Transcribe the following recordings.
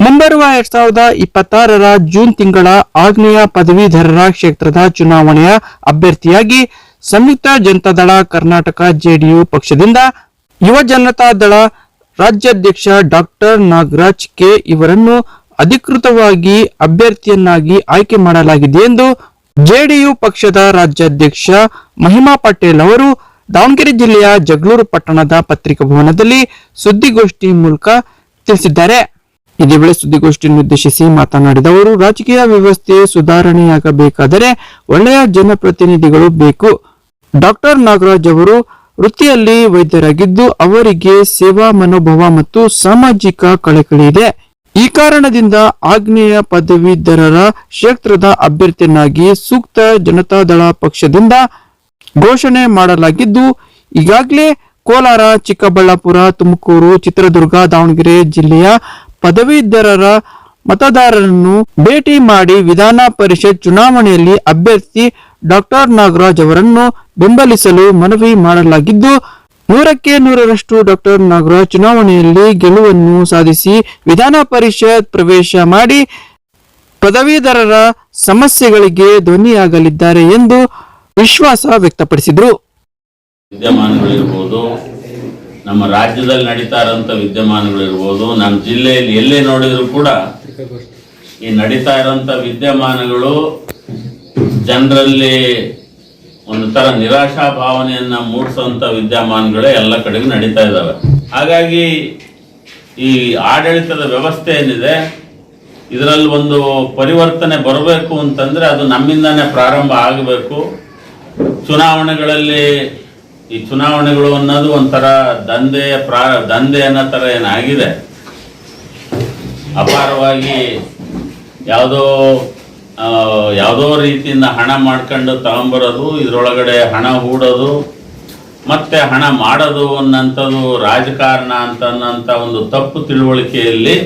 ಮುಂಬರುವ 2026 ಜೂನ್ ತಿಂಗಳ ಆಗ್ನೇಯ ಪದವೀಧರರ ಕ್ಷೇತ್ರದ ಚುನಾವಣೆಯ ಅಭ್ಯರ್ಥಿಯಾಗಿ ಸಂಯುಕ್ತ ಜನತಾದಳ ಕರ್ನಾಟಕ ಜೆಡಿಯು ಪಕ್ಷದಿಂದ ಯುವ ಜನತಾದಳ ರಾಜ್ಯಾಧ್ಯಕ್ಷ ಡಾಕ್ಟರ್ ನಾಗರಾಜ್ ಕೆ ಇವರನ್ನು ಅಧಿಕೃತವಾಗಿ ಅಭ್ಯರ್ಥಿಯನ್ನಾಗಿ ಆಯ್ಕೆ ಮಾಡಲಾಗಿದೆ ಎಂದು ಜೆಡಿಯು ಪಕ್ಷದ ರಾಜ್ಯಾಧ್ಯಕ್ಷ ಮಹಿಮಾ ಪಟೇಲ್ ಅವರು ದಾವಣಗೆರೆ ಜಿಲ್ಲೆಯ ಜಗಳೂರು ಪಟ್ಟಣದ ಪತ್ರಿಕಾ ಭವನದಲ್ಲಿ ಸುದ್ದಿಗೋಷ್ಠಿ ಮೂಲಕ ತಿಳಿಸಿದ್ದಾರೆ. ಇದೇ ವೇಳೆ ಸುದ್ದಿಗೋಷ್ಠಿಯನ್ನು ಉದ್ದೇಶಿಸಿ ಮಾತನಾಡಿದ ಅವರು, ರಾಜಕೀಯ ವ್ಯವಸ್ಥೆ ಸುಧಾರಣೆಯಾಗಬೇಕಾದರೆ ಒಳ್ಳೆಯ ಜನಪ್ರತಿನಿಧಿಗಳು ಬೇಕು. ಡಾಕ್ಟರ್ ನಾಗರಾಜ್ ಅವರು ವೃತ್ತಿಯಲ್ಲಿ ವೈದ್ಯರಾಗಿದ್ದು ಅವರಿಗೆ ಸೇವಾ ಮನೋಭಾವ ಮತ್ತು ಸಾಮಾಜಿಕ ಕಳಕಳಿ ಇದೆ. ಈ ಕಾರಣದಿಂದ ಆಗ್ನೇಯ ಪದವೀಧರರ ಕ್ಷೇತ್ರದ ಅಭ್ಯರ್ಥಿಯನ್ನಾಗಿ ಸೂಕ್ತ ಜನತಾದಳ ಪಕ್ಷದಿಂದ ಘೋಷಣೆ ಮಾಡಲಾಗಿದ್ದು, ಈಗಾಗಲೇ ಕೋಲಾರ, ಚಿಕ್ಕಬಳ್ಳಾಪುರ, ತುಮಕೂರು, ಚಿತ್ರದುರ್ಗ, ದಾವಣಗೆರೆ ಜಿಲ್ಲೆಯ ಪದವೀಧರರ ಮತದಾರರನ್ನು ಭೇಟಿ ಮಾಡಿ ವಿಧಾನ ಪರಿಷತ್ ಚುನಾವಣೆಯಲ್ಲಿ ಅಭ್ಯರ್ಥಿ ಡಾಕ್ಟರ್ ನಾಗರಾಜ್ ಅವರನ್ನು ಬೆಂಬಲಿಸಲು ಮನವಿ ಮಾಡಲಾಗಿದ್ದು, 100ಕ್ಕೆ 100ರಷ್ಟು ಡಾಕ್ಟರ್ ನಾಗರಾಜ್ ಚುನಾವಣೆಯಲ್ಲಿ ಗೆಲುವನ್ನು ಸಾಧಿಸಿ ವಿಧಾನ ಪರಿಷತ್ ಪ್ರವೇಶ ಮಾಡಿ ಪದವೀಧರರ ಸಮಸ್ಯೆಗಳಿಗೆ ಧ್ವನಿಯಾಗಲಿದ್ದಾರೆ ಎಂದು ವಿಶ್ವಾಸ ವ್ಯಕ್ತಪಡಿಸಿದರು. ವಿದ್ಯಮಾನಗಳಿರ್ಬೋದು, ನಮ್ಮ ರಾಜ್ಯದಲ್ಲಿ ನಡೀತಾ ಇರೋಂಥ ವಿದ್ಯಮಾನಗಳಿರ್ಬೋದು, ನಮ್ಮ ಜಿಲ್ಲೆಯಲ್ಲಿ ಎಲ್ಲೇ ನೋಡಿದ್ರು ಕೂಡ ಈ ನಡೀತಾ ಇರೋಂಥ ವಿದ್ಯಮಾನಗಳು ಜನರಲ್ಲಿ ಒಂದು ತರ ನಿರಾಶಾ ಭಾವನೆಯನ್ನ ಮೂಡಿಸುವಂತ ವಿದ್ಯಮಾನಗಳೇ ಎಲ್ಲ ಕಡೆಗೂ ನಡೀತಾ ಇದ್ದಾವೆ. ಹಾಗಾಗಿ ಈ ಆಡಳಿತದ ವ್ಯವಸ್ಥೆ ಏನಿದೆ ಇದರಲ್ಲಿ ಒಂದು ಪರಿವರ್ತನೆ ಬರಬೇಕು ಅಂತಂದ್ರೆ ಅದು ನಮ್ಮಿಂದಾನೇ ಪ್ರಾರಂಭ ಆಗಬೇಕು. ಚುನಾವಣೆಗಳಲ್ಲಿ ಈ ಚುನಾವಣೆಗಳು ಅನ್ನೋದು ಒಂಥರ ದಂಧೆ ಅನ್ನೋ ತರ ಏನಾಗಿದೆ. ಅಪಾರವಾಗಿ ಯಾವುದೋ ರೀತಿಯಿಂದ ಹಣ ಮಾಡ್ಕೊಂಡು ತಗೊಂಬರೋದು, ಇದರೊಳಗಡೆ ಹಣ ಹೂಡೋದು ಮತ್ತೆ ಹಣ ಮಾಡೋದು ಅನ್ನಂಥದ್ದು ರಾಜಕಾರಣ ಅನ್ನೋ ಒಂದು ತಪ್ಪು ತಿಳುವಳಿಕೆಯಲ್ಲಿ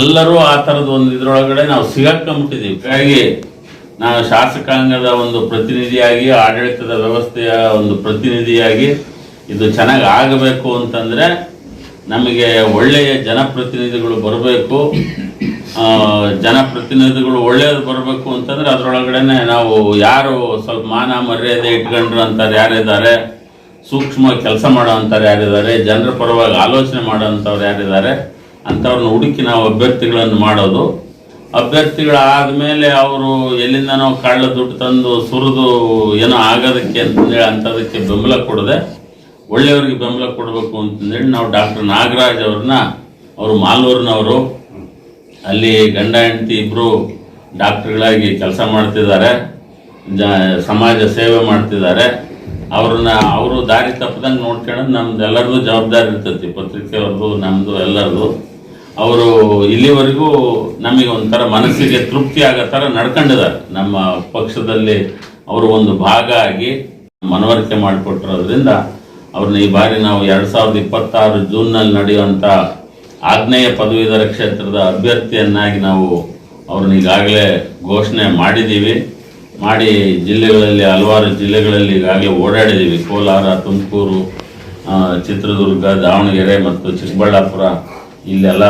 ಎಲ್ಲರೂ ಆ ಥರದ ಒಂದು ಇದರೊಳಗಡೆ ನಾವು ಸಿಗಾಕೊಂಡ್ಬಿಟ್ಟಿದ್ದೀವಿ. ಹಾಗಾಗಿ ನಾವು ಶಾಸಕಾಂಗದ ಒಂದು ಪ್ರತಿನಿಧಿಯಾಗಿ, ಆಡಳಿತದ ವ್ಯವಸ್ಥೆಯ ಒಂದು ಪ್ರತಿನಿಧಿಯಾಗಿ ಇದು ಚೆನ್ನಾಗಿ ಆಗಬೇಕು ಅಂತಂದರೆ ನಮಗೆ ಒಳ್ಳೆಯ ಜನಪ್ರತಿನಿಧಿಗಳು ಬರಬೇಕು. ಜನಪ್ರತಿನಿಧಿಗಳು ಒಳ್ಳೆಯದು ಬರಬೇಕು ಅಂತಂದರೆ ಅದರೊಳಗಡೆ ನಾವು ಯಾರು ಸ್ವಲ್ಪ ಮಾನ ಮರ್ಯಾದೆ ಇಟ್ಕೊಂಡ್ರು ಅಂತಾರೆ ಯಾರಿದ್ದಾರೆ, ಸೂಕ್ಷ್ಮ ಕೆಲಸ ಮಾಡೋ ಅಂತಾರೆ ಯಾರಿದ್ದಾರೆ, ಜನರ ಪರವಾಗಿ ಆಲೋಚನೆ ಮಾಡೋ ಅಂಥವ್ರು ಯಾರಿದ್ದಾರೆ ಅಂಥವ್ರನ್ನ ಹುಡುಕಿ ನಾವು ಅಭ್ಯರ್ಥಿಗಳನ್ನು ಮಾಡೋದು. ಅಭ್ಯರ್ಥಿಗಳಾದಮೇಲೆ ಅವರು ಎಲ್ಲಿಂದನೋ ಕಳ್ಳ ದುಡ್ಡು ತಂದು ಸುರಿದು ಏನೋ ಆಗೋದಕ್ಕೆ ಅಂತಂದೇಳಿ ಅಂಥದಕ್ಕೆ ಬೆಂಬಲ ಕೊಡದೆ ಒಳ್ಳೆಯವ್ರಿಗೆ ಬೆಂಬಲ ಕೊಡಬೇಕು ಅಂತಂದೇಳಿ ನಾವು ಡಾಕ್ಟರ್ ನಾಗರಾಜ್ ಅವ್ರನ್ನ, ಅವರು ಮಾಲೂರಿನವರು, ಅಲ್ಲಿ ಗಂಡ ಹೆಂಡತಿ ಇಬ್ಬರು ಡಾಕ್ಟ್ರುಗಳಾಗಿ ಕೆಲಸ ಮಾಡ್ತಿದ್ದಾರೆ, ಸಮಾಜ ಸೇವೆ ಮಾಡ್ತಿದ್ದಾರೆ. ಅವರು ದಾರಿ ತಪ್ಪದಂಗೆ ನೋಡ್ಕೊಳ್ಳೋದು ನಮ್ದು ಎಲ್ಲರದು ಜವಾಬ್ದಾರಿ ಇರ್ತೈತಿ, ಪತ್ರಿಕೆಯವ್ರದ್ದು ನಮ್ಮದು ಎಲ್ಲರದು. ಅವರು ಇಲ್ಲಿವರೆಗೂ ನಮಗೆ ಒಂಥರ ಮನಸ್ಸಿಗೆ ತೃಪ್ತಿ ಆಗೋ ಥರ ನಡ್ಕೊಂಡಿದ್ದಾರೆ. ನಮ್ಮ ಪಕ್ಷದಲ್ಲಿ ಅವರು ಒಂದು ಭಾಗ ಆಗಿ ಮನವರಿಕೆ ಮಾಡಿಕೊಟ್ಟಿರೋದ್ರಿಂದ ಅವ್ರನ್ನ ಈ ಬಾರಿ ನಾವು 2026 ಜೂನ್ನಲ್ಲಿ ನಡೆಯುವಂಥ ಆಗ್ನೇಯ ಪದವೀಧರ ಕ್ಷೇತ್ರದ ಅಭ್ಯರ್ಥಿಯನ್ನಾಗಿ ನಾವು ಅವ್ರನ್ನ ಈಗಾಗಲೇ ಘೋಷಣೆ ಮಾಡಿದ್ದೀವಿ. ಮಾಡಿ ಜಿಲ್ಲೆಗಳಲ್ಲಿ, ಹಲವಾರು ಜಿಲ್ಲೆಗಳಲ್ಲಿ ಈಗಾಗಲೇ ಓಡಾಡಿದ್ದೀವಿ. ಕೋಲಾರ, ತುಮಕೂರು, ಚಿತ್ರದುರ್ಗ, ದಾವಣಗೆರೆ ಮತ್ತು ಚಿಕ್ಕಬಳ್ಳಾಪುರ ಇಲ್ಲೆಲ್ಲ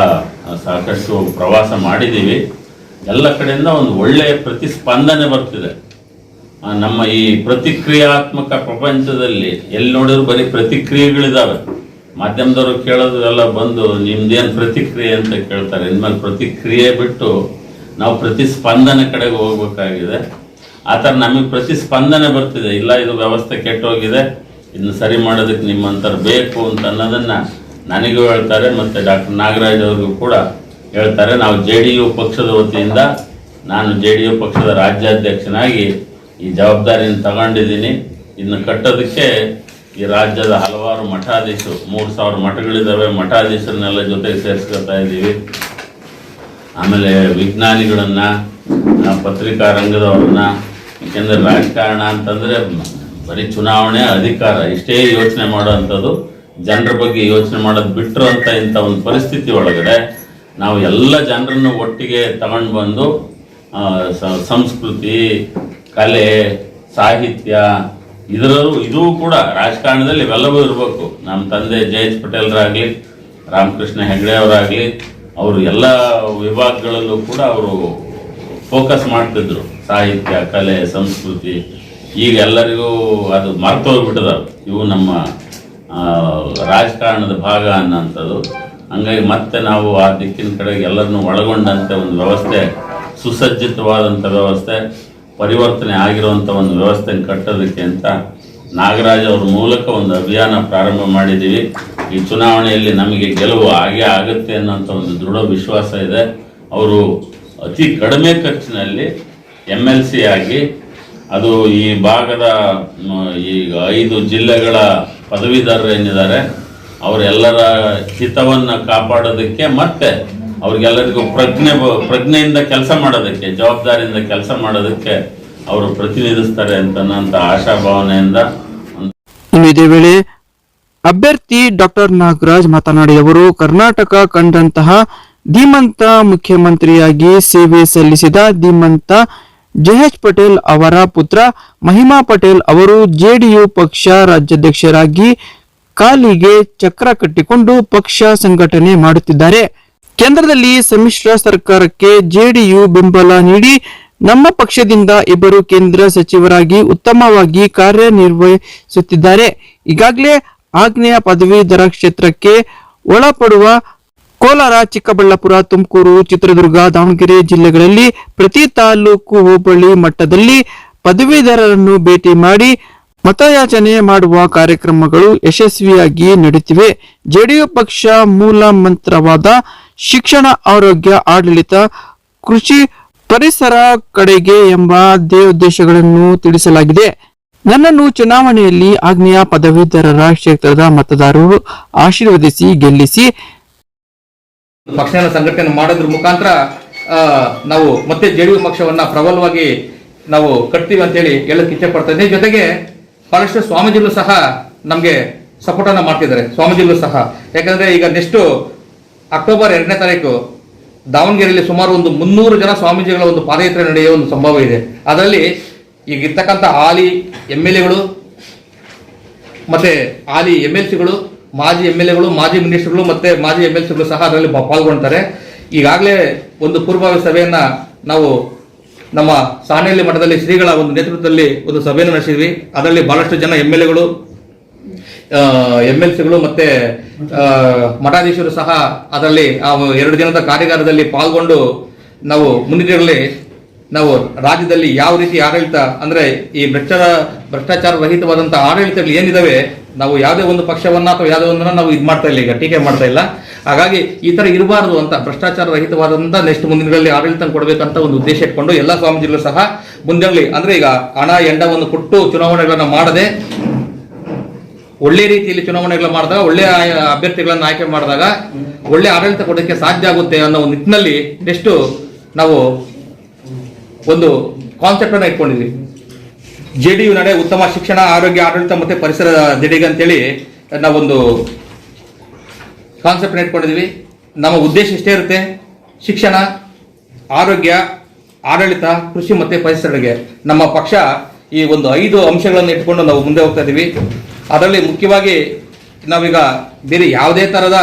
ಸಾಕಷ್ಟು ಪ್ರವಾಸ ಮಾಡಿದ್ದೀವಿ. ಎಲ್ಲ ಕಡೆಯಿಂದ ಒಂದು ಒಳ್ಳೆಯ ಪ್ರತಿಸ್ಪಂದನೆ ಬರ್ತಿದೆ. ನಮ್ಮ ಈ ಪ್ರತಿಕ್ರಿಯಾತ್ಮಕ ಪ್ರಪಂಚದಲ್ಲಿ ಎಲ್ಲಿ ನೋಡಿದ್ರು ಬರೀ ಪ್ರತಿಕ್ರಿಯೆಗಳಿದ್ದಾವೆ. ಮಾಧ್ಯಮದವರು ಕೇಳೋದು ಎಲ್ಲ ಬಂದು ನಿಮ್ದೇನು ಪ್ರತಿಕ್ರಿಯೆ ಅಂತ ಕೇಳ್ತಾರೆ. ಇನ್ಮೇಲೆ ಪ್ರತಿಕ್ರಿಯೆ ಬಿಟ್ಟು ನಾವು ಪ್ರತಿಸ್ಪಂದನೆ ಕಡೆಗೆ ಹೋಗ್ಬೇಕಾಗಿದೆ. ಆ ಥರ ನಮಗೆ ಪ್ರತಿಸ್ಪಂದನೆ ಬರ್ತಿದೆ. ಇಲ್ಲ, ಇದು ವ್ಯವಸ್ಥೆ ಕೆಟ್ಟೋಗಿದೆ, ಇದನ್ನು ಸರಿ ಮಾಡೋದಕ್ಕೆ ನಿಮ್ಮಂಥವ್ರು ಬೇಕು ಅಂತ ಅನ್ನೋದನ್ನು ನನಗೂ ಹೇಳ್ತಾರೆ, ಮತ್ತು ಡಾಕ್ಟರ್ ನಾಗರಾಜ್ ಅವ್ರಿಗೂ ಕೂಡ ಹೇಳ್ತಾರೆ. ನಾವು JDU ಪಕ್ಷದ ವತಿಯಿಂದ, ನಾನು JDU ಪಕ್ಷದ ರಾಜ್ಯಾಧ್ಯಕ್ಷನಾಗಿ ಈ ಜವಾಬ್ದಾರಿಯನ್ನು ತಗೊಂಡಿದ್ದೀನಿ. ಇನ್ನು ಕಟ್ಟೋದಕ್ಕೆ ಈ ರಾಜ್ಯದ ಹಲವಾರು ಮಠಾಧೀಶರು, 3000 ಮಠಗಳಿದ್ದಾವೆ, ಮಠಾಧೀಶರನ್ನೆಲ್ಲ ಜೊತೆಗೆ ಸೇರಿಸ್ಕೊತಾ ಇದ್ದೀವಿ. ಆಮೇಲೆ ವಿಜ್ಞಾನಿಗಳನ್ನು, ಪತ್ರಿಕಾ ರಂಗದವ್ರನ್ನ, ಏಕೆಂದರೆ ರಾಜಕಾರಣ ಅಂತಂದರೆ ಬರೀ ಚುನಾವಣೆ, ಅಧಿಕಾರ ಇಷ್ಟೇ ಯೋಚನೆ ಮಾಡೋವಂಥದ್ದು. ಜನರ ಬಗ್ಗೆ ಯೋಚನೆ ಮಾಡೋದು ಬಿಟ್ಟರು ಅಂತ ಇಂಥ ಒಂದು ಪರಿಸ್ಥಿತಿ ಒಳಗಡೆ ನಾವು ಎಲ್ಲ ಜನರನ್ನು ಒಟ್ಟಿಗೆ ತಗೊಂಡು ಬಂದು ಸಂಸ್ಕೃತಿ, ಕಲೆ, ಸಾಹಿತ್ಯ ಇದೂ ಕೂಡ ರಾಜಕಾರಣದಲ್ಲಿ ಇವೆಲ್ಲವೂ ಇರಬೇಕು. ನಮ್ಮ ತಂದೆ JH ಪಟೇಲ್ರಾಗಲಿ, ರಾಮಕೃಷ್ಣ ಹೆಗಡೆ ಅವರಾಗಲಿ, ಅವರು ಎಲ್ಲ ವಿಭಾಗಗಳಲ್ಲೂ ಕೂಡ ಅವರು ಫೋಕಸ್ ಮಾಡ್ತಿದ್ರು, ಸಾಹಿತ್ಯ, ಕಲೆ, ಸಂಸ್ಕೃತಿ. ಈಗ ಎಲ್ಲರಿಗೂ ಅದು ಮರ್ತೋಗ್ಬಿಟ್ಟದ, ಇವು ನಮ್ಮ ರಾಜಕಾರಣದ ಭಾಗ ಅನ್ನೋಂಥದ್ದು. ಹಂಗಾಗಿ ಮತ್ತೆ ನಾವು ಆ ದಿಕ್ಕಿನ ಕಡೆಗೆ ಎಲ್ಲರನ್ನೂ ಒಳಗೊಂಡಂತೆ ಒಂದು ವ್ಯವಸ್ಥೆ, ಸುಸಜ್ಜಿತವಾದಂಥ ವ್ಯವಸ್ಥೆ, ಪರಿವರ್ತನೆ ಆಗಿರುವಂಥ ಒಂದು ವ್ಯವಸ್ಥೆ ಕಟ್ಟೋದಕ್ಕೆ ಅಂತ ನಾಗರಾಜ್ ಅವ್ರ ಮೂಲಕ ಒಂದು ಅಭಿಯಾನ ಪ್ರಾರಂಭ ಮಾಡಿದ್ದೀವಿ. ಈ ಚುನಾವಣೆಯಲ್ಲಿ ನಮಗೆ ಗೆಲುವು ಆಗೇ ಆಗುತ್ತೆ ಅನ್ನೋಂಥ ಒಂದು ದೃಢ ವಿಶ್ವಾಸ ಇದೆ. ಅವರು ಅತಿ ಕಡಿಮೆ ಖರ್ಚಿನಲ್ಲಿ MLC ಆಗಿ, ಅದು ಈ ಭಾಗದ ಈಗ 5 ಜಿಲ್ಲೆಗಳ ಪದವೀಧರರು ಏನಿದ್ದಾರೆ ಅವರೆಲ್ಲರ ಹಿತವನ್ನು ಕಾಪಾಡೋದಕ್ಕೆ ಮತ್ತೆ ಅವ್ರಿಗೆಲ್ಲರಿಗೂ ಪ್ರಜ್ಞೆಯಿಂದ ಕೆಲಸ ಮಾಡೋದಕ್ಕೆ, ಜವಾಬ್ದಾರಿಯಿಂದ ಕೆಲಸ ಮಾಡೋದಕ್ಕೆ ಅವರು ಪ್ರತಿನಿಧಿಸ್ತಾರೆ ಅಂತನ್ನೋಂಥ ಆಶಾಭಾವನೆಯಿಂದ. ಇನ್ನು ಇದೇ ವೇಳೆ ಅಭ್ಯರ್ಥಿ ಡಾಕ್ಟರ್ ನಾಗರಾಜ್ ಮಾತನಾಡಿದವರು, ಕರ್ನಾಟಕ ಕಂಡಂತಹ ಧೀಮಂತ ಮುಖ್ಯಮಂತ್ರಿಯಾಗಿ ಸೇವೆ ಸಲ್ಲಿಸಿದ ಧೀಮಂತ JH ಪಟೇಲ್ ಅವರ ಪುತ್ರ ಮಹಿಮಾ ಪಟೇಲ್ ಅವರು JDU ಪಕ್ಷ ರಾಜ್ಯಾಧ್ಯಕ್ಷರಾಗಿ ಕಾಲಿಗೆ ಚಕ್ರ ಕಟ್ಟಿಕೊಂಡು ಪಕ್ಷ ಸಂಘಟನೆ ಮಾಡುತ್ತಿದ್ದಾರೆ. ಕೇಂದ್ರದಲ್ಲಿ ಸಮ್ಮಿಶ್ರ ಸರ್ಕಾರಕ್ಕೆ JDU ಬೆಂಬಲ ನೀಡಿ ನಮ್ಮ ಪಕ್ಷದಿಂದ 2 ಕೇಂದ್ರ ಸಚಿವರಾಗಿ ಉತ್ತಮವಾಗಿ ಕಾರ್ಯನಿರ್ವಹಿಸುತ್ತಿದ್ದಾರೆ. ಈಗಾಗಲೇ ಆಗ್ನೇಯ ಪದವೀಧರ ಕ್ಷೇತ್ರಕ್ಕೆ ಒಳಪಡುವ ಕೋಲಾರ, ಚಿಕ್ಕಬಳ್ಳಾಪುರ, ತುಮಕೂರು, ಚಿತ್ರದುರ್ಗ, ದಾವಣಗೆರೆ ಜಿಲ್ಲೆಗಳಲ್ಲಿ ಪ್ರತಿ ತಾಲೂಕು ಹೋಬಳಿ ಮಟ್ಟದಲ್ಲಿ ಪದವೀಧರರನ್ನು ಭೇಟಿ ಮಾಡಿ ಮತಯಾಚನೆ ಮಾಡುವ ಕಾರ್ಯಕ್ರಮಗಳು ಯಶಸ್ವಿಯಾಗಿ ನಡೆಯುತ್ತಿವೆ. JDU ಪಕ್ಷ ಮೂಲ ಮಂತ್ರವಾದ ಶಿಕ್ಷಣ, ಆರೋಗ್ಯ, ಆಡಳಿತ, ಕೃಷಿ, ಪರಿಸರ ಕಡೆಗೆ ಎಂಬ ಉದ್ದೇಶಗಳನ್ನು ತಿಳಿಸಲಾಗಿದೆ. ನನ್ನನ್ನು ಚುನಾವಣೆಯಲ್ಲಿ ಆಗ್ನೇಯ ಪದವೀಧರರ ಕ್ಷೇತ್ರದ ಮತದಾರರು ಆಶೀರ್ವದಿಸಿ ಗೆಲ್ಲಿಸಿ ಪಕ್ಷನ ಸಂಘಟನೆ ಮಾಡೋದ್ರ ಮುಖಾಂತರ ನಾವು ಮತ್ತೆ JDU ಪಕ್ಷವನ್ನ ಪ್ರಬಲವಾಗಿ ನಾವು ಕಟ್ತೀವಿ ಅಂತ ಹೇಳಿ ಹೇಳಕ್ ಇಚ್ಛೆ ಪಡ್ತಾ ಇದ್ದೀನಿ. ಜೊತೆಗೆ ಬಹಳಷ್ಟು ಸ್ವಾಮೀಜಿಗಳು ಸಹ ನಮಗೆ ಸಪೋರ್ಟ್ ಅನ್ನ ಮಾಡ್ತಿದ್ದಾರೆ. ಸ್ವಾಮೀಜಿಗಳು ಸಹ, ಯಾಕಂದ್ರೆ ಈಗ ನೆಕ್ಸ್ಟ್ ಅಕ್ಟೋಬರ್ 2ನೇ ತಾರೀಕು ದಾವಣಗೆರೆಯಲ್ಲಿ ಸುಮಾರು ಒಂದು 300 ಜನ ಸ್ವಾಮೀಜಿಗಳ ಒಂದು ಪಾದಯಾತ್ರೆ ನಡೆಯುವ ಒಂದು ಸಂಭವ ಇದೆ. ಅದರಲ್ಲಿ ಈಗ ಇರ್ತಕ್ಕಂಥ ಹಾಲಿ MLAಗಳು ಮತ್ತೆ ಹಾಲಿ MLCಗಳು, ಮಾಜಿ MLAಗಳು, ಮಾಜಿ ಮಿನಿಸ್ಟರ್ಗಳು ಮತ್ತೆ ಮಾಜಿ MLCಗಳು ಸಹ ಅದರಲ್ಲಿ ಪಾಲ್ಗೊಳ್ತಾರೆ. ಈಗಾಗಲೇ ಒಂದು ಪೂರ್ವಭಾವಿ ಸಭೆಯನ್ನ ನಾವು ನಮ್ಮ ಸಾಣೇಹಳ್ಳಿ ಮಠದಲ್ಲಿ ಶ್ರೀಗಳ ಒಂದು ನೇತೃತ್ವದಲ್ಲಿ ಒಂದು ಸಭೆಯನ್ನು ನಡೆಸಿದ್ವಿ. ಅದರಲ್ಲಿ ಬಹಳಷ್ಟು ಜನ MLAಗಳು, MLCಗಳು ಮತ್ತೆ ಮಠಾಧೀಶರು ಸಹ ಅದರಲ್ಲಿ ಆ 2 ದಿನದ ಕಾರ್ಯಾಗಾರದಲ್ಲಿ ಪಾಲ್ಗೊಂಡು ನಾವು ಮುಂದಿನಲ್ಲಿ ನಾವು ರಾಜ್ಯದಲ್ಲಿ ಯಾವ ರೀತಿ ಆಡಳಿತ ಅಂದ್ರೆ ಈ ಭ್ರಷ್ಟಾಚಾರ ರಹಿತವಾದಂತಹ ಆಡಳಿತಗಳು ಏನಿದಾವೆ, ನಾವು ಯಾವುದೇ ಒಂದು ಪಕ್ಷವನ್ನ ಅಥವಾ ಯಾವುದೇ ಒಂದನ್ನ ನಾವು ಇದು ಮಾಡ್ತಾ ಇಲ್ಲ, ಈಗ ಟೀಕೆ ಮಾಡ್ತಾ ಇಲ್ಲ. ಹಾಗಾಗಿ ಈ ತರ ಇರಬಾರದು ಅಂತ, ಭ್ರಷ್ಟಾಚಾರ ರಹಿತವಾದಂತ ನೆಕ್ಸ್ಟ್ ಮುಂದಿನಗಳಲ್ಲಿ ಆಡಳಿತ ಕೊಡಬೇಕಂತ ಒಂದು ಉದ್ದೇಶ ಇಟ್ಕೊಂಡು ಎಲ್ಲಾ ಸ್ವಾಮೀಜಿಗಳು ಸಹ ಮುಂದಿನಲ್ಲಿ ಅಂದ್ರೆ ಈಗ ಹಣ ಎಂಡವನ್ನು ಕೊಟ್ಟು ಚುನಾವಣೆಗಳನ್ನ ಮಾಡದೆ ಒಳ್ಳೆ ರೀತಿಯಲ್ಲಿ ಚುನಾವಣೆಗಳನ್ನ ಮಾಡಿದಾಗ, ಒಳ್ಳೆ ಅಭ್ಯರ್ಥಿಗಳನ್ನ ಆಯ್ಕೆ ಮಾಡಿದಾಗ ಒಳ್ಳೆ ಆಡಳಿತ ಕೊಡೋಕ್ಕೆ ಸಾಧ್ಯ ಆಗುತ್ತೆ ಅನ್ನೋ ಒಂದು ನಿಟ್ಟಿನಲ್ಲಿ ನೆಕ್ಸ್ಟ್ ನಾವು ಒಂದು ಕಾನ್ಸೆಪ್ಟ್ ಅನ್ನ ಇಟ್ಕೊಂಡಿದ್ವಿ. JDU ನಡೆ ಉತ್ತಮ ಶಿಕ್ಷಣ, ಆರೋಗ್ಯ, ಆಡಳಿತ ಮತ್ತೆ ಪರಿಸರ ಜಡಿಗೆ ಅಂತೇಳಿ ನಾವೊಂದು ಕಾನ್ಸೆಪ್ಟ್ ಇಟ್ಕೊಂಡಿದ್ವಿ. ನಮ್ಮ ಉದ್ದೇಶ ಇಷ್ಟೇ ಇರುತ್ತೆ, ಶಿಕ್ಷಣ, ಆರೋಗ್ಯ, ಆಡಳಿತ, ಕೃಷಿ ಮತ್ತೆ ಪರಿಸರಗೆ ನಮ್ಮ ಪಕ್ಷ ಈ ಒಂದು 5 ಅಂಶಗಳನ್ನು ಇಟ್ಕೊಂಡು ನಾವು ಮುಂದೆ ಹೋಗ್ತಾ ಇದೀವಿ. ಅದರಲ್ಲಿ ಮುಖ್ಯವಾಗಿ ನಾವೀಗ ಬೇರೆ ಯಾವುದೇ ತರದ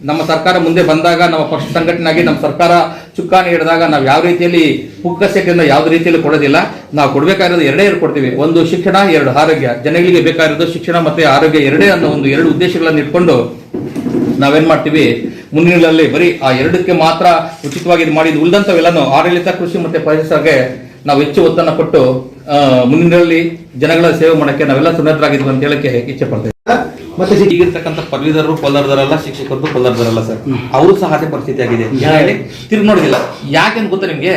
ನಮ್ಮ ಸರ್ಕಾರ ಮುಂದೆ ಬಂದಾಗ, ನಮ್ಮ ಪಕ್ಷ ಸಂಘಟನೆಯಾಗಿ ನಮ್ಮ ಸರ್ಕಾರ ಚುಕ್ಕಾಣಿ ಹಿಡಿದಾಗ ನಾವು ಯಾವ ರೀತಿಯಲ್ಲಿ ಪುಕ್ಕಸೆಟ್ಟಿಂದ ಯಾವುದೇ ರೀತಿಯಲ್ಲಿ ಕೊಡೋದಿಲ್ಲ. ನಾವು ಕೊಡಬೇಕಾಗಿರೋದು 2 ಕೊಡ್ತೀವಿ, ಒಂದು ಶಿಕ್ಷಣ, 2 ಆರೋಗ್ಯ. ಜನಗಳಿಗೆ ಬೇಕಾಗಿರೋದು ಶಿಕ್ಷಣ ಮತ್ತೆ ಆರೋಗ್ಯ 2 ಅನ್ನೋ ಒಂದು 2 ಉದ್ದೇಶಗಳನ್ನು ಇಟ್ಕೊಂಡು ನಾವೇನ್ ಮಾಡ್ತೀವಿ, ಮುಂದಿನಲ್ಲಿ ಬರೀ ಆ 2ಕ್ಕೆ ಮಾತ್ರ ಉಚಿತವಾಗಿ ಇದು ಮಾಡಿದ್ದು, ಉಳಿದಂತವೆಲ್ಲನೂ ಆಡಳಿತ, ಕೃಷಿ ಮತ್ತೆ ಪರಿಸರಕ್ಕೆ ನಾವು ಹೆಚ್ಚು ಒತ್ತನ್ನು ಕೊಟ್ಟು ಮುಂದಿನಲ್ಲಿ ಜನಗಳ ಸೇವೆ ಮಾಡಕ್ಕೆ ನಾವೆಲ್ಲ ಸುನ್ನತರಾಗಿದ್ವಿ ಅಂತ ಹೇಳಕ್ಕೆ ಇಚ್ಛೆ ಪಡ್ತೇವೆ. ಮತ್ತೆ ಈಗಿರ್ತಕ್ಕಂಥ ಪದವೀಧರರು ಕೋಲಾರದವರಲ್ಲ, ಶಿಕ್ಷಕರು ಕೋಲಾರದವರಲ್ಲ ಸರ್, ಅವರು ಸಹ ಅದೇ ಪರಿಸ್ಥಿತಿ ಆಗಿದೆ. ತಿರುಗಿ ನೋಡಿದಿಲ್ಲ. ಯಾಕೆಂತ ಗೊತ್ತಾ ನಿಮ್ಗೆ?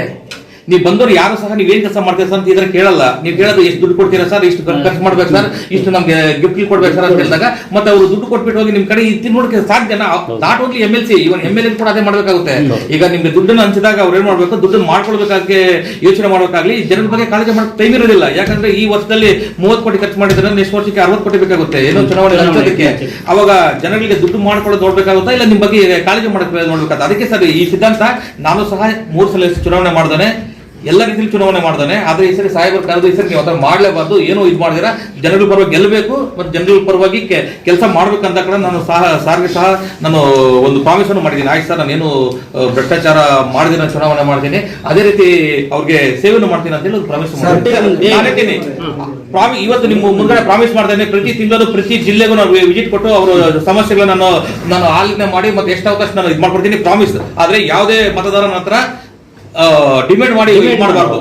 ನೀವು ಬಂದವರು ಯಾರು ಸಹ ನೀವೇನ್ ಕೆಲಸ ಮಾಡ್ತೀರಾ ಸರ್ ಅಂತ ಇದ್ರೆ ಕೇಳಲ್ಲ. ನೀವು ಕೇಳೋದು ಎಷ್ಟು ದುಡ್ಡು ಕೊಡ್ತೀರಾ ಸರ್, ಇಷ್ಟು ಖರ್ಚು ಮಾಡ್ಬೇಕು ಸರ್, ಇಷ್ಟು ನಮ್ಗೆ ಗಿಫ್ಟ್ ಕೊಡ್ಬೇಕು ಸರ್ ಅಂತ ಹೇಳಿದಾಗ ಮತ್ತೆ ಅವರು ದುಡ್ಡು ಕೊಟ್ಬಿಟ್ಟು ಹೋಗಿ ನಿಮ್ ಕಡೆ ನೋಡಕ್ಕೆ ಸಾಧ್ಯನಾ? Not only MLC, even MLA ಕೂಡ ಅದೇ ಮಾಡ್ಬೇಕಾಗುತ್ತೆ. ಈಗ ನಿಮ್ಗೆ ದುಡ್ಡನ್ನು ಹಂಚಿದಾಗ ಅವ್ರು ಏನ್ ಮಾಡ್ಬೇಕು, ದುಡ್ಡನ್ನು ಮಾಡ್ಕೊಳ್ಬೇಕಾಗಿ ಯೋಚನೆ ಮಾಡ್ಬೇಕಾಗ್ಲಿ, ಜನರ ಬಗ್ಗೆ ಕಾಳಜಿ ಮಾಡೋ ಟೈಮ್ ಇರೋದಿಲ್ಲ. ಯಾಕಂದ್ರೆ ಈ ವರ್ಷದಲ್ಲಿ 30 ಕೋಟಿ ಖರ್ಚು ಮಾಡಿದ್ರೆ ನೆಕ್ಸ್ಟ್ ವರ್ಷಕ್ಕೆ 60 ಕೋಟಿ ಬೇಕಾಗುತ್ತೆ ಏನೋ ಚುನಾವಣೆ ಹಂಚೋದಕ್ಕೆ. ಅವಾಗ ಜನಗಳಿಗೆ ದುಡ್ಡು ಮಾಡ್ಕೊಳ್ಳೋದು ನೋಡ್ಬೇಕಾಗುತ್ತಾ, ಇಲ್ಲ ನಿಮ್ ಬಗ್ಗೆ ಕಾಳಜಿ ಮಾಡಕ್ಕೆ ನೋಡ್ಬೇಕಾಗುತ್ತೆ. ಅದಕ್ಕೆ ಸರ್ ಈ ಸಿದ್ಧಾಂತ ನಾನು ಸಹ 3 ಸಲ ಚುನಾವಣೆ ಮಾಡ್ದಾನೆ ಎಲ್ಲ ರೀತಿಯಲ್ಲಿ ಚುನಾವಣೆ ಮಾಡ್ದಾನೆ. ಆದ್ರೆ ಈ ಸರಿ ಸಾಹೇಬರು ಕರೆದು ಈ ಸರಿ ನೀವು ಅದನ್ನ ಮಾಡ್ಲೇಬಾರ್ದು, ಏನೋ ಇದು ಮಾಡಿದಿರ, ಜನಗಳ ಪರವಾಗಿ ಗೆಲ್ಲಬೇಕು ಮತ್ತು ಜನಗಳ ಪರವಾಗಿ ಕೆಲಸ ಮಾಡ್ಬೇಕಂತ ಕಡೆ ನಾನು ಸಾರಿಗೆ ಸಹ ನಾನು ಒಂದು ಪ್ರಾಮಿಸ್ ಅನ್ನು ಮಾಡಿದ್ದೀನಿ. ಆಯ್ತು ಸರ್, ನಾನೇನು ಭ್ರಷ್ಟಾಚಾರ ಮಾಡಿದಿನ ಚುನಾವಣೆ ಮಾಡ್ತೀನಿ, ಅದೇ ರೀತಿ ಅವ್ರಿಗೆ ಸೇವೆಯನ್ನು ಮಾಡ್ತೀನಿ ಅಂತ ಹೇಳಿ ಒಂದು ಪ್ರಾಮಿಸ್ ಮಾಡಿದ್ದೀನಿ. ಇವತ್ತು ನಿಮ್ಮ ಮುಂದೆ ಪ್ರಾಮಿಸ್ ಮಾಡ್ತೇನೆ, ಪ್ರತಿ ತಿಂಗಳು ಪ್ರತಿ ಜಿಲ್ಲೆಗೂ ನಾವು ವಿಸಿಟ್ ಕೊಟ್ಟು ಅವರ ಸಮಸ್ಯೆಗಳನ್ನ ನಾನು ಆಲೋಚನೆ ಮಾಡಿ ಮತ್ತೆ ಎಷ್ಟು ಅವಕಾಶ ನಾನು ಇದು ಮಾಡ್ಕೊಡ್ತೀನಿ ಪ್ರಾಮಿಸ್. ಆದ್ರೆ ಯಾವುದೇ ಮತದಾರನ ಹತ್ರ ಡಿಮ್ಯಾಂಡ್ ಮಾಡಿ ಇದು ಮಾಡಬಾರ್ದು.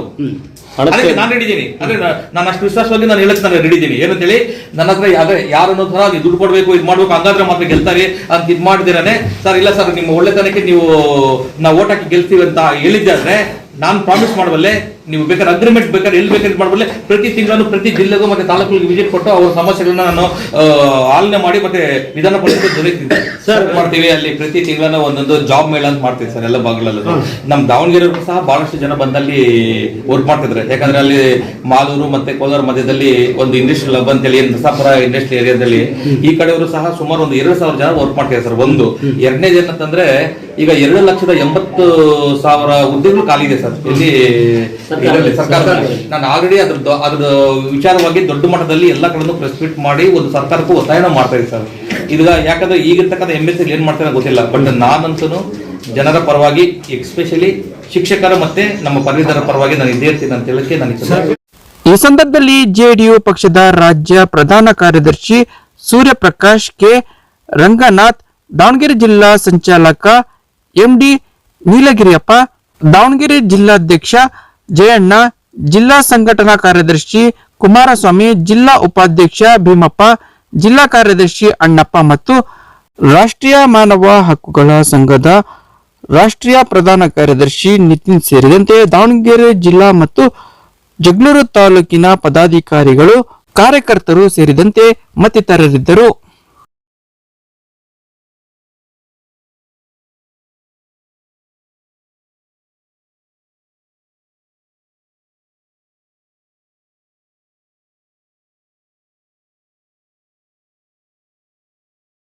ಅದಕ್ಕೆ ನಾನು ರೆಡಿದ್ದೀನಿ. ಅಂದ್ರೆ ನಾನು ಅಷ್ಟು ವಿಶ್ವಾಸವಾಗಿ ನಾನು ಹೇಳಕ್ ನಾನು ರೆಡಿದ್ದೀನಿ. ಏನಂತೇಳಿ ನನ್ನ ಹತ್ರ ಯಾರನ್ನೋ ತರ ನೀವು ದುಡ್ಡು ಕೊಡ್ಬೇಕು, ಇದು ಮಾಡ್ಬೇಕು, ಹಂಗಾದ್ರೆ ಮಾತ್ರ ಗೆಲ್ತಾರೆ ಅಂತ ಇದು ಮಾಡಿದಿರಾನೆ. ಸರ್ ಇಲ್ಲ ಸರ್, ನಿಮ್ಮ ಒಳ್ಳೆತನಕ್ಕೆ ನೀವು ನಾವು ಓಟ್ ಹಾಕಿ ಗೆಲ್ತೀವಿ ಅಂತ ಹೇಳಿದ್ದಾದ್ರೆ ನಾನು ಪ್ರಾಮಿಸ್ ಮಾಡಬಲ್ಲೆ. ನೀವು ಬೇಕಾದ್ರೆ ಅಗ್ರಿಮೆಂಟ್ ಬೇಕಾದ್ರೆ ಎಲ್ಲಿ ಬೇಕಾದ್ರೆ ಮಾಡಬಲ್ಲೆ. ಪ್ರತಿ ತಿಂಗಳನ್ನು ಪ್ರತಿ ಜಿಲ್ಲೆಗೂ ಮತ್ತೆ ತಾಲೂಕಿಗೆ ವಿಸಿಟ್ ಕೊಟ್ಟು ಅವರ ಸಮಸ್ಯೆಗಳನ್ನ ನಾನು ಆಲೋಚನೆ ಮಾಡಿ ಮತ್ತೆ ವಿಧಾನ ಪರಿಷತ್ ಸರ್ ಮಾಡ್ತೀವಿ. ಅಲ್ಲಿ ಪ್ರತಿ ತಿಂಗಳನ್ನ ಒಂದೊಂದು ಜಾಬ್ ಮೇಳ ಅಂತ ಮಾಡ್ತೀವಿ ಸರ್ ಎಲ್ಲ ಭಾಗಗಳಲ್ಲೂ. ನಮ್ಮ ದಾವಣಗೆರೆ ಸಹ ಬಹಳಷ್ಟು ಜನ ಬಂದಲ್ಲಿ ವರ್ಕ್ ಮಾಡ್ತಿದ್ದಾರೆ. ಯಾಕಂದ್ರೆ ಅಲ್ಲಿ ಮಾಲೂರು ಮತ್ತೆ ಕೋಲಾರ ಮಧ್ಯದಲ್ಲಿ ಒಂದು ಇಂಡಸ್ಟ್ರಿಯಲ್ ಹಬ್ ಅಂತೇಳಿ ನರಸಾಪುರ ಇಂಡಸ್ಟ್ರಿಯಲ್ ಏರಿಯಾದಲ್ಲಿ ಈ ಕಡೆಯವರು ಸಹ ಸುಮಾರು ಒಂದು 2,000 ಜನ ವರ್ಕ್ ಮಾಡ್ತಿದ್ದಾರೆ ಸರ್. ಒಂದು ಎರಡನೇದೇನಂತಂದ್ರೆ ಈಗ 2,80,000 ಹುದ್ದೆಗಳು ಖಾಲಿ ಇದೆ ಸರ್ ಇಲ್ಲಿ ಸರ್ಕಾರದಲ್ಲಿ. ನಾನು ಆಲ್ರೆಡಿ ಅದ್ರ ವಿಚಾರವಾಗಿ ದೊಡ್ಡ ಮಟ್ಟದಲ್ಲಿ ಎಲ್ಲ ಕಡೆನೂ ಪ್ರೆಸ್ ಮೀಟ್ ಮಾಡಿ ಒಂದು ಸರ್ಕಾರಕ್ಕೂ ಒತ್ತಾಯನ ಮಾಡ್ತಾ ಇದ್ದೀವಿ ಸರ್. ಈಗ ಯಾಕಂದ್ರೆ ಈಗಿರ್ತಕ್ಕಂಥ MSc ಏನ್ ಮಾಡ್ತಾರೆ ಗೊತ್ತಿಲ್ಲ, ಬಟ್ ನಾನಂತೂ ಜನರ ಪರವಾಗಿ ಎಸ್ಪೆಷಲಿ ಶಿಕ್ಷಕರ ಮತ್ತೆ ನಮ್ಮ ಪದವೀಧರ ಪರವಾಗಿ ನಾನು ಇದ್ದೇ ಇರ್ತೀನಿ ಅಂತ ಹೇಳಕ್ಕೆ ನನಗೆ. ಈ ಸಂದರ್ಭದಲ್ಲಿ ಜೆಡಿಯು ಪಕ್ಷದ ರಾಜ್ಯ ಪ್ರಧಾನ ಕಾರ್ಯದರ್ಶಿ ಸೂರ್ಯಪ್ರಕಾಶ್ ಕೆ ರಂಗನಾಥ್, ದಾವಣಗೆರೆ ಜಿಲ್ಲಾ ಸಂಚಾಲಕ MD ನೀಲಗಿರಿಯಪ್ಪ, ದಾವಣಗೆರೆ ಜಿಲ್ಲಾಧ್ಯಕ್ಷ ಜಯಣ್ಣ, ಜಿಲ್ಲಾ ಸಂಘಟನಾ ಕಾರ್ಯದರ್ಶಿ ಕುಮಾರಸ್ವಾಮಿ, ಜಿಲ್ಲಾ ಉಪಾಧ್ಯಕ್ಷ ಭೀಮಪ್ಪ, ಜಿಲ್ಲಾ ಕಾರ್ಯದರ್ಶಿ ಅಣ್ಣಪ್ಪ ಮತ್ತು ರಾಷ್ಟ್ರೀಯ ಮಾನವ ಹಕ್ಕುಗಳ ಸಂಘದ ರಾಷ್ಟ್ರೀಯ ಪ್ರಧಾನ ಕಾರ್ಯದರ್ಶಿ ನಿತಿನ್ ಸೇರಿದಂತೆ ದಾವಣಗೆರೆ ಜಿಲ್ಲಾ ಮತ್ತು ಜಗಳೂರು ತಾಲೂಕಿನ ಪದಾಧಿಕಾರಿಗಳು, ಕಾರ್ಯಕರ್ತರು ಸೇರಿದಂತೆ ಮತ್ತಿತರರಿದ್ದರು.